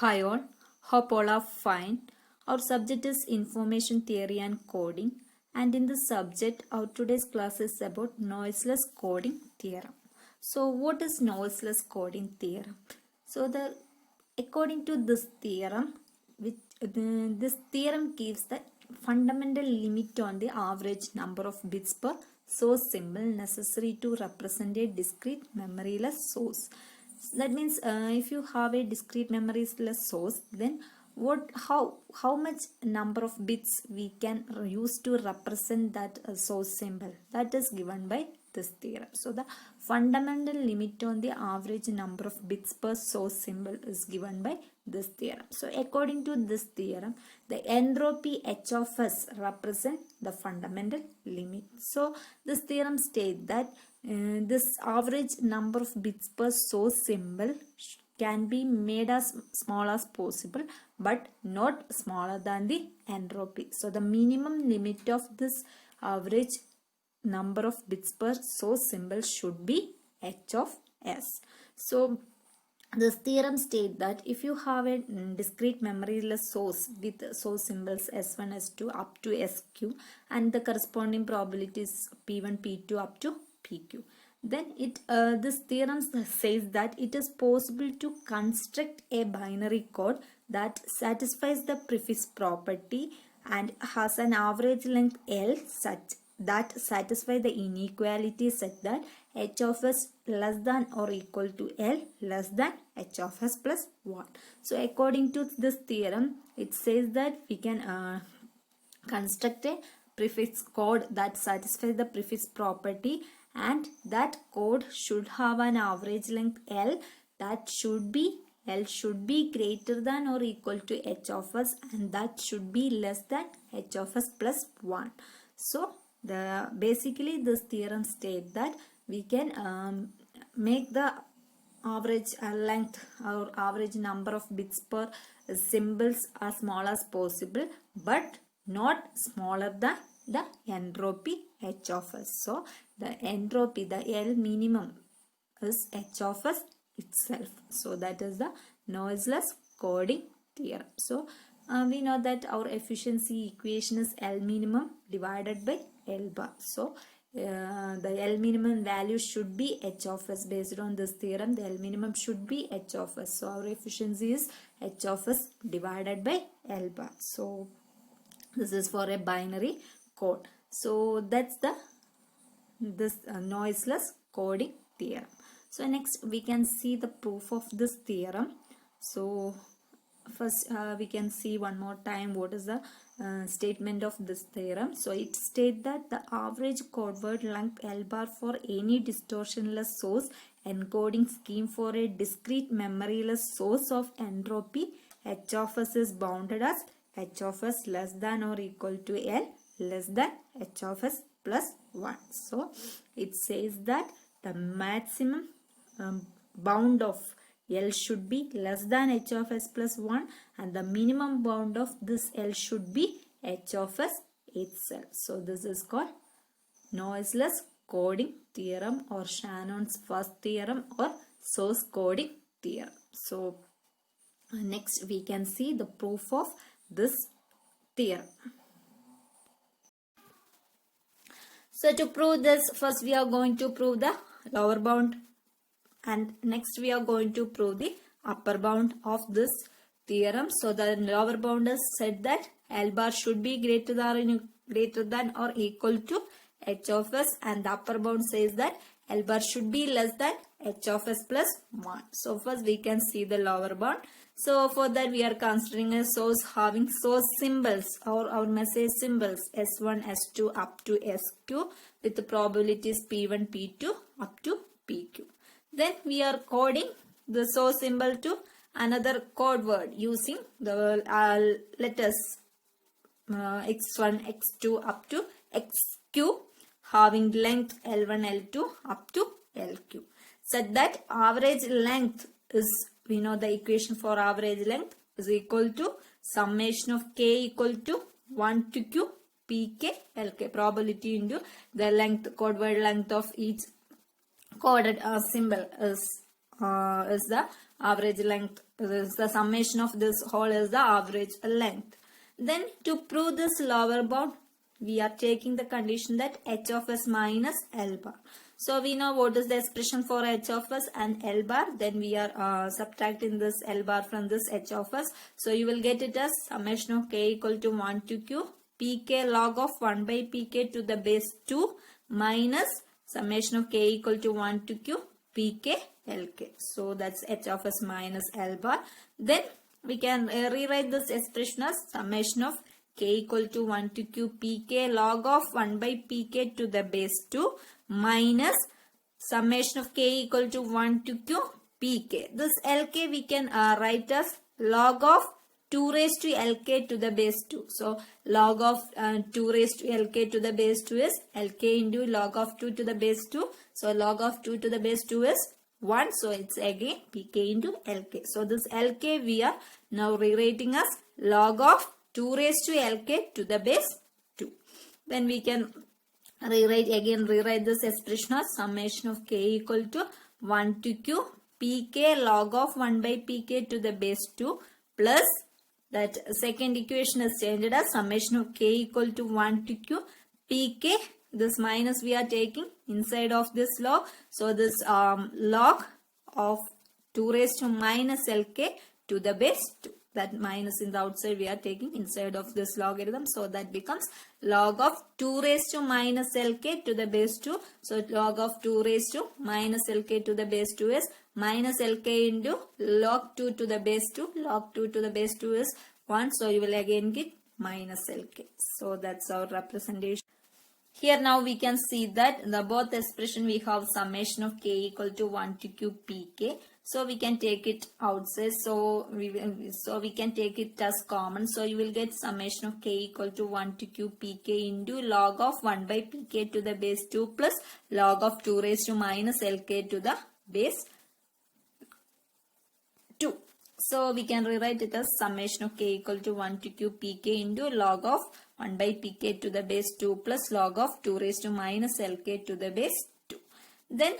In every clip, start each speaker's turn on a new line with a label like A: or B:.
A: Hi all, hope all are fine. Our subject is Information Theory and Coding, and in this subject our today's class is about noiseless coding theorem. So what is noiseless coding theorem? So according to this theorem, this theorem gives the fundamental limit on the average number of bits per source symbol necessary to represent a discrete memoryless source. That means if you have a discrete memoryless source, then how much number of bits we can use to represent that source symbol, that is given by this theorem. So the fundamental limit on the average number of bits per source symbol is given by this theorem. So according to this theorem, the entropy h of s represent the fundamental limit. So this theorem states that this average number of bits per source symbol can be made as small as possible, but not smaller than the entropy. So the minimum limit of this average number of bits per source symbol should be h of s. So this theorem states that if you have a discrete memoryless source with source symbols s1, s2 up to sq and the corresponding probabilities p1, p2 up to pq, then this theorem says that it is possible to construct a binary code that satisfies the prefix property and has an average length L such that satisfy the inequality such that h of s less than or equal to L less than h of s plus 1. So according to this theorem, it says that we can construct a prefix code that satisfies the prefix property, and that code should have an average length L that should be greater than or equal to h of s, and that should be less than h of s plus 1. So basically this theorem states that we can make the average length or average number of bits per symbols as small as possible, but not smaller than the entropy h of s. So the entropy, the L minimum is h of s itself. So that is the noiseless coding theorem. So we know that our efficiency equation is L minimum divided by L bar. So the L minimum value should be h of s. Based on this theorem, the L minimum should be h of s. So our efficiency is h of s divided by L bar. So this is for a binary code. So that's this noiseless coding theorem. So next we can see the proof of this theorem. So first we can see one more time what is the statement of this theorem. So it states that the average code word length L bar for any distortionless source encoding scheme for a discrete memoryless source of entropy h of s is bounded as h of s less than or equal to L less than h of s plus 1. So it says that the maximum bound of L should be less than h of s plus 1, and the minimum bound of this L should be h of s itself. So this is called noiseless coding theorem, or Shannon's first theorem, or source coding theorem. So next we can see the proof of this theorem. So to prove this, first we are going to prove the lower bound, and next we are going to prove the upper bound of this theorem. So the lower bound is said that L bar should be greater than or equal to h of s, and the upper bound says that L bar should be less than h of s plus 1. So first we can see the lower bound. So for that we are considering a source having source symbols or our message symbols s1, s2 up to sq with the probabilities p1, p2 up to pq. Then we are coding the source symbol to another code word using the letters x1, x2 up to xq having length L1, L2 up to LQ. Such that average length is, we know the equation for average length is equal to summation of k equal to 1 to q pk lk, probability into the length, code word length of each coded symbol is is the average length. The summation of this whole is the average length. Then to prove this lower bound, we are taking the condition that h of s minus L bar. So we know what is the expression for h of s and L bar. Then we are subtracting this L bar from this h of s. So you will get it as summation of k equal to 1 to q pk log of 1 by pk to the base 2 minus summation of k equal to 1 to q pk lk. So that's h of s minus L bar. Then we can rewrite this expression as summation of k equal to 1 to q pk log of 1 by pk to the base 2 minus summation of k equal to 1 to q pk. This lk we can write as log of 2 raised to lk to the base 2. So log of 2 raised to lk to the base 2 is lk into log of 2 to the base 2. So log of 2 to the base 2 is 1. So it's again pk into lk. So this lk we are now rewriting as log of 2 raised to lk to the base 2. Then we can rewrite this expression as summation of k equal to 1 to q pk log of 1 by pk to the base 2 plus that second equation is changed as summation of k equal to 1 to q pk. This minus we are taking inside of this log. So this log of 2 raised to minus lk to the base 2. That minus in the outside we are taking inside of this logarithm. So that becomes log of 2 raised to minus lk to the base 2. So log of 2 raised to minus lk to the base 2 is minus lk into log 2 to the base 2. Log 2 to the base 2 is 1. So you will again get minus lk. So that's our representation. Here now we can see that the both expression we have summation of k equal to 1 to q pk. So we can take it outside. So we can take it as common. So you will get summation of k equal to 1 to q pk into log of 1 by pk to the base 2 plus log of 2 raised to minus lk to the base 2. So we can rewrite it as summation of k equal to 1 to q pk into log of 1 by pk to the base 2 plus log of 2 raised to minus lk to the base 2. Then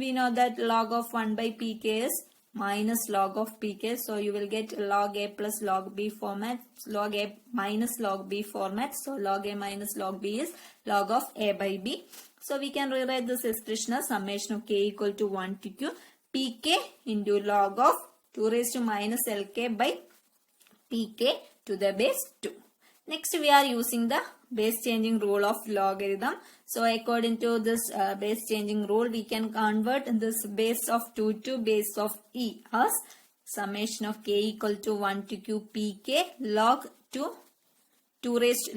A: we know that log of 1 by pk is minus log of pk. So you will get log a plus log b format, log a minus log b format. So log a minus log b is log of a by b. So we can rewrite this expression as summation of k equal to 1 to q pk into log of 2 raised to minus lk by pk to the base 2. Next we are using the base changing rule of logarithm. So according to this base changing rule, we can convert this base of 2 to base of e as summation of k equal to 1 to q pk log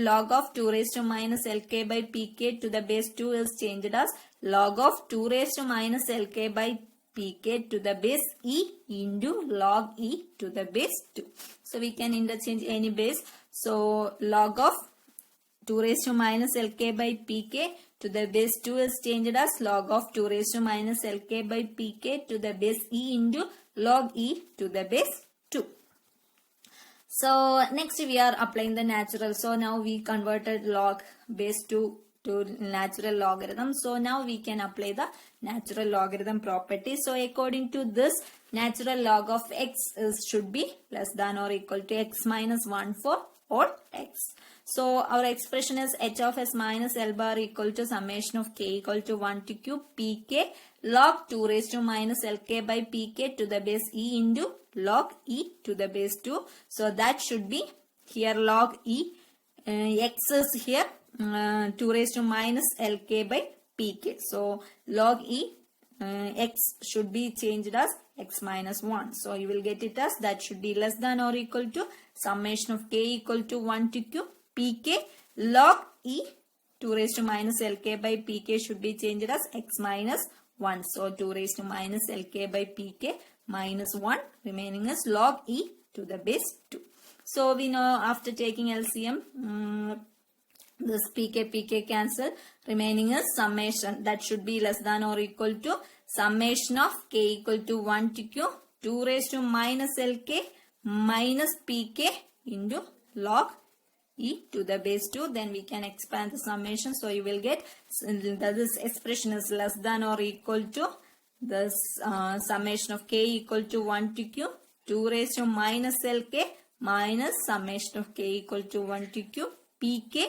A: log of 2 raised to minus lk by pk to the base 2 is changed as log of 2 raised to minus lk by pk to the base e into log e to the base 2. So we can interchange any base. So log of 2 raised to minus lk by pk to the base 2 is changed as log of 2 raised to minus lk by pk to the base e into log e to the base 2. So next we are applying the natural. So now we converted log base 2 to natural logarithm. So now we can apply the natural logarithm property. So according to this, natural log of x should be less than or equal to x minus 1 for all x. So our expression is h of s minus L bar equal to summation of k equal to 1 to q pk log 2 raised to minus lk by pk to the base e into log e to the base 2. So that should be here log e, x is here 2 raised to minus lk by pk. So log e x should be changed as x minus 1. So you will get it as that should be less than or equal to summation of k equal to 1 to q pk log e 2 raised to minus lk by pk should be changed as x minus 1. So 2 raised to minus lk by pk minus 1 remaining is log e to the base 2. So we know after taking LCM this pk cancel, remaining is summation that should be less than or equal to summation of k equal to 1 to q 2 raised to minus lk minus pk into log e to the base 2. Then we can expand the summation. So you will get this expression is less than or equal to this summation of k equal to 1 to q, 2 raised to minus lk minus summation of k equal to 1 to q pk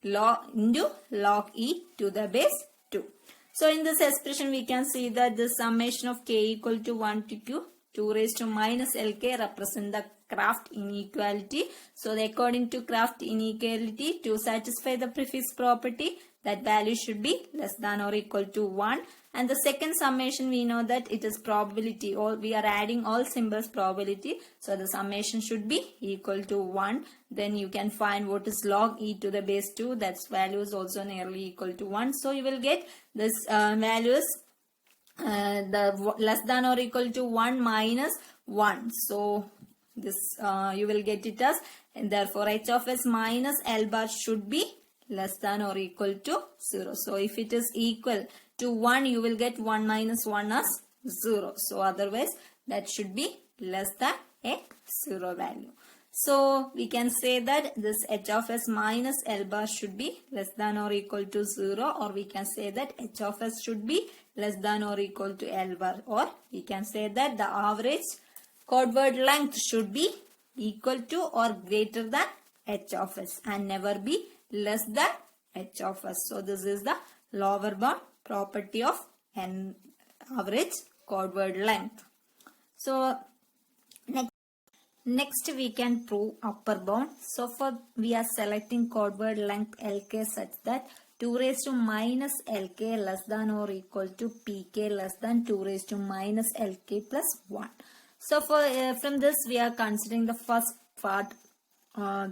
A: log into log e to the base 2. So in this expression we can see that the summation of k equal to 1 to q, 2 raised to minus lk represent the Kraft inequality. So according to Kraft inequality, to satisfy the prefix property, that value should be less than or equal to 1. And the second summation, we know that it is probability. We are adding all symbols probability. So the summation should be equal to 1. Then you can find what is log e to the base 2. That's value is also nearly equal to 1. So you will get this values the less than or equal to 1 minus 1. So this you will get it as, and therefore h of s minus L bar should be less than or equal to 0. So if it is equal to 1, you will get 1 minus 1 as 0. So otherwise that should be less than a 0 value. So we can say that this h of s minus L bar should be less than or equal to 0, or we can say that h of s should be less than or equal to L bar, or we can say that the average code word length should be equal to or greater than h of s and never be less than h of s. So this is the lower bound property of an average code word length. So next we can prove upper bound. So for we are selecting code word length lk such that 2 raised to minus lk less than or equal to pk less than 2 raised to minus lk plus 1. So for from this we are considering the first part,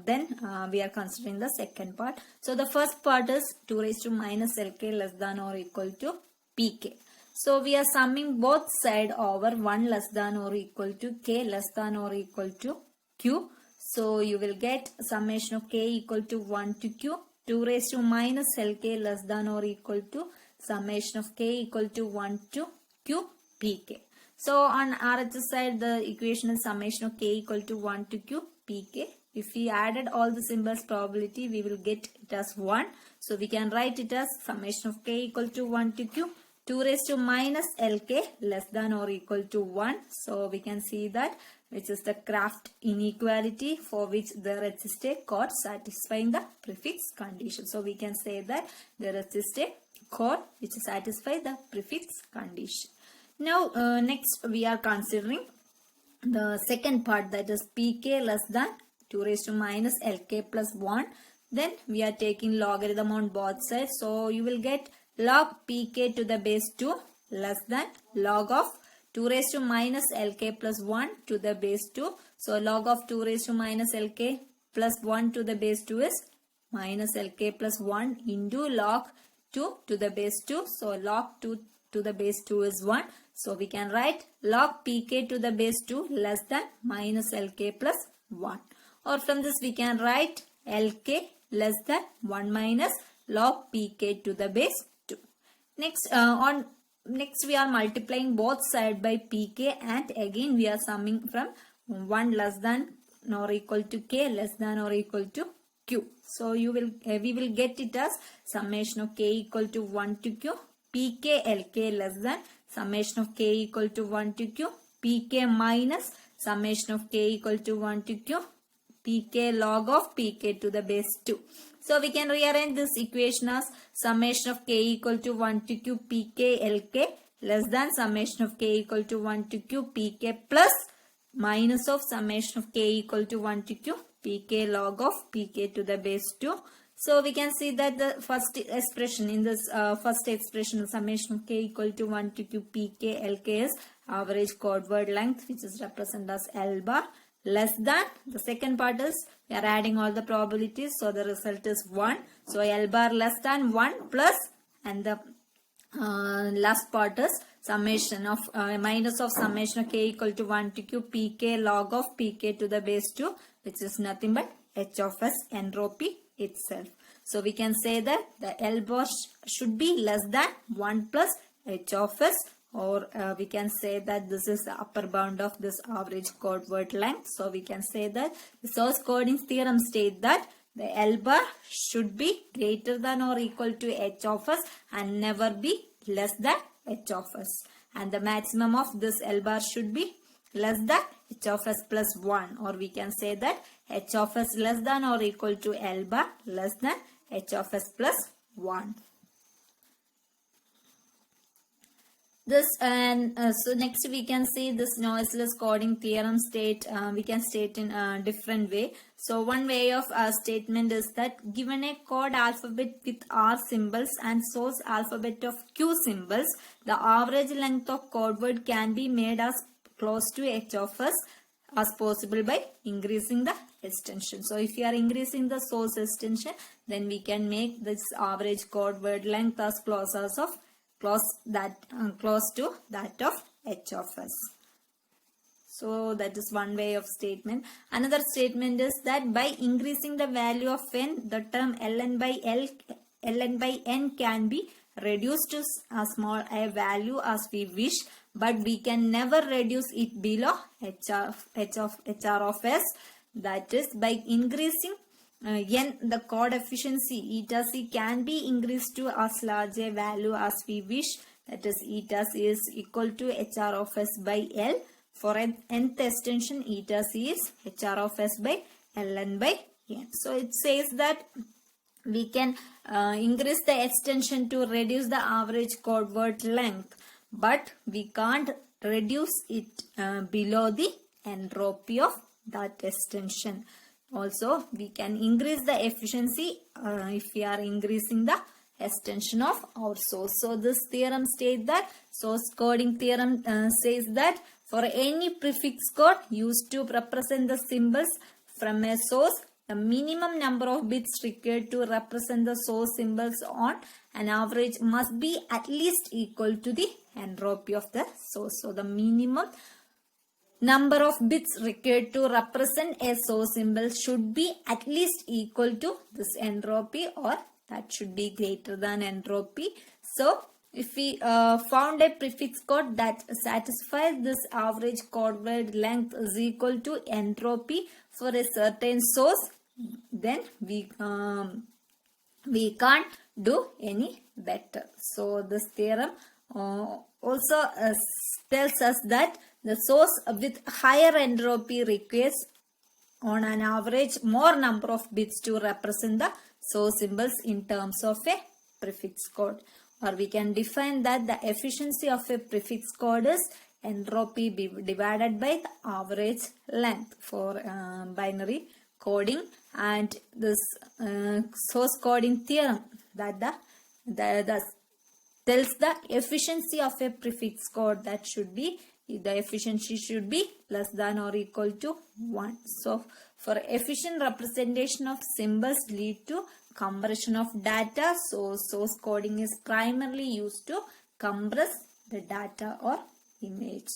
A: then we are considering the second part. So the first part is 2 raised to minus lk less than or equal to pk. So we are summing both side over 1 less than or equal to k less than or equal to q. So you will get summation of k equal to 1 to q, 2 raised to minus lk less than or equal to summation of k equal to 1 to q pk. So on RHS side the equation is summation of k equal to 1 to q pk. If we added all the symbols probability, we will get it as 1. So we can write it as summation of k equal to 1 to q, 2 raised to minus lk less than or equal to 1. So we can see that which is the Kraft inequality for which there exists a chord satisfying the prefix condition. So we can say that there exists a chord which satisfies the prefix condition. Now next we are considering the second part, that is pk less than 2 raised to minus lk plus 1. Then we are taking logarithm on both sides. So you will get log pk to the base 2 less than log of 2 raised to minus lk plus 1 to the base 2. So log of 2 raised to minus lk plus 1 to the base 2 is minus lk plus 1 into log 2 to the base 2. So log 2 to the base 2 is 1. So we can write log pk to the base 2 less than minus lk plus 1. Or from this we can write lk less than 1 minus log pk to the base 2. Next we are multiplying both side by pk, and again we are summing from 1 less than or equal to k less than or equal to q. So we will get it as summation of k equal to 1 to q pk lk less than summation of k equal to 1 to q pk minus summation of k equal to 1 to q pk log of pk to the base 2. So we can rearrange this equation as summation of k equal to 1 to q pk lk less than summation of k equal to 1 to q pk plus minus of summation of k equal to 1 to q pk log of pk to the base 2. So we can see that the first expression in this first expression, summation of k equal to 1 to q pk lk is average chord word length, which is represented as L bar, less than the second part is we are adding all the probabilities, so the result is 1. So L bar less than 1 plus, and the last part is summation of minus of summation of k equal to 1 to q pk log of pk to the base 2, which is nothing but h of s entropy itself. So we can say that the L bar should be less than 1 plus h of s, or we can say that this is the upper bound of this average chord word length. So we can say that the source coding theorem states that the L bar should be greater than or equal to h of s and never be less than h of s, and the maximum of this L bar should be less than h of s plus 1, or we can say that h of s less than or equal to L bar less than h of s plus 1. This and so next we can see this noiseless coding theorem we can state in a different way. So one way of statement is that given a code alphabet with R symbols and source alphabet of Q symbols, the average length of code word can be made as close to h of s as possible by increasing the extension. So if you are increasing the source extension, then we can make this average code word length as close to that of h of s. So that is one way of statement. Another statement is that by increasing the value of n, the term ln by n can be reduced to as small a value as we wish, but we can never reduce it below hr of s. That is, by increasing n, the code efficiency eta c can be increased to as large a value as we wish. That is, eta c is equal to hr of s by L. For nth extension, eta c is hr of s by ln by n. So it says that we can increase the extension to reduce the average code word length, but we can't reduce it below the entropy of that extension. Also, we can increase the efficiency if we are increasing the extension of our source. So this theorem states that source coding theorem says that for any prefix code used to represent the symbols from a source, the minimum number of bits required to represent the source symbols on an average must be at least equal to the entropy of the source. So the minimum number of bits required to represent a source symbol should be at least equal to this entropy, or that should be greater than entropy. So if we found a prefix code that satisfies this average code word length is equal to entropy for a certain source, then we can't do any better. So this theorem also tells us that the source with higher entropy requires on an average more number of bits to represent the source symbols in terms of a prefix code. Or we can define that the efficiency of a prefix code is entropy divided by the average length for binary coding. And this source coding theorem that tells the efficiency of a prefix code that should be, the efficiency should be less than or equal to 1. So for efficient representation of symbols lead to compression of data. So source coding is primarily used to compress the data or image.